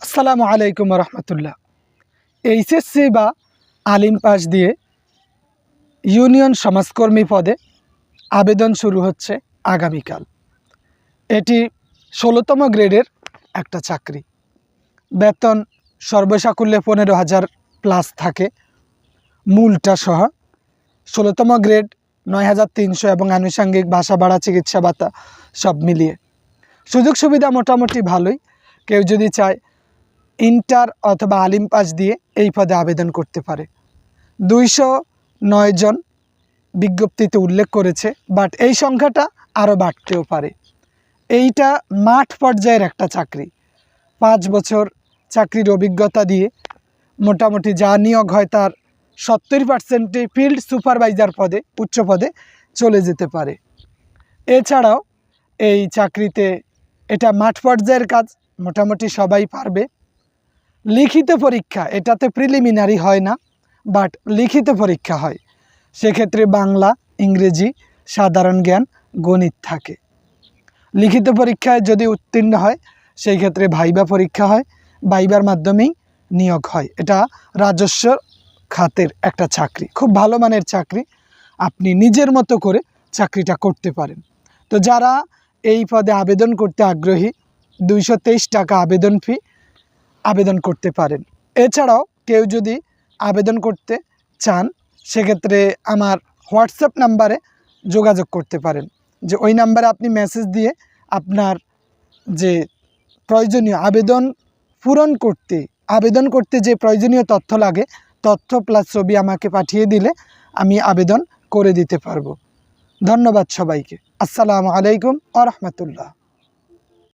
আসসালামু আলাইকুম রহমতুল্লাহ। এইচএসসি বা আলিম পাস দিয়ে ইউনিয়ন সমাজকর্মী পদে আবেদন শুরু হচ্ছে আগামীকাল। এটি ১৬তম গ্রেডের একটা চাকরি। বেতন সর্বসাকুল্যে ১৫,০০০ প্লাস থাকে মূলটা সহ। ১৬তম গ্রেড ৯,৩০০ এবং আনুষঙ্গিক বাসা ভাড়া, চিকিৎসা ভাতা সব মিলিয়ে সুযোগ সুবিধা মোটামুটি ভালোই। কেউ যদি চায় ইন্টার অথবা আলিম পাস দিয়ে এই পদে আবেদন করতে পারে। ২০৯ জন বিজ্ঞপ্তিতে উল্লেখ করেছে, বাট এই সংখ্যাটা আরও বাড়তেও পারে। এইটা মাঠ পর্যায়ের একটা চাকরি। ৫ বছর চাকরির অভিজ্ঞতা দিয়ে মোটামুটি যা নিয়োগ হয় তার ৭০%ই ফিল্ড সুপারভাইজার পদে, উচ্চ পদে চলে যেতে পারে। এছাড়াও এই চাকরিতে এটা মাঠ পর্যায়ের কাজ, মোটামুটি সবাই পারবে। লিখিত পরীক্ষা, এটাতে প্রিলিমিনারি হয় না, বাট লিখিত পরীক্ষা হয়। সেক্ষেত্রে বাংলা, ইংরেজি, সাধারণ জ্ঞান, গণিত থাকে। লিখিত পরীক্ষায় যদি উত্তীর্ণ হয় সেই ক্ষেত্রে ভাইবা পরীক্ষা হয়, ভাইবার মাধ্যমেই নিয়োগ হয়। এটা রাজস্ব খাতের একটা চাকরি, খুব ভালো মানের চাকরি। আপনি নিজের মতো করে চাকরিটা করতে পারেন। তো যারা এই পদে আবেদন করতে আগ্রহী, ২২৩ টাকা আবেদন ফি, আবেদন করতে পারেন। এছাড়াও কেউ যদি আবেদন করতে চান সেক্ষেত্রে আমার হোয়াটসঅ্যাপ নাম্বারে যোগাযোগ করতে পারেন। যে ওই নাম্বারে আপনি মেসেজ দিয়ে আপনার যে প্রয়োজনীয় আবেদন করতে যে প্রয়োজনীয় তথ্য লাগে, তথ্য প্লাস ছবি আমাকে পাঠিয়ে দিলে আমি আবেদন করে দিতে পারবো। ধন্যবাদ সবাইকে। আসসালামু আলাইকুম ওয়া রাহমাতুল্লাহ।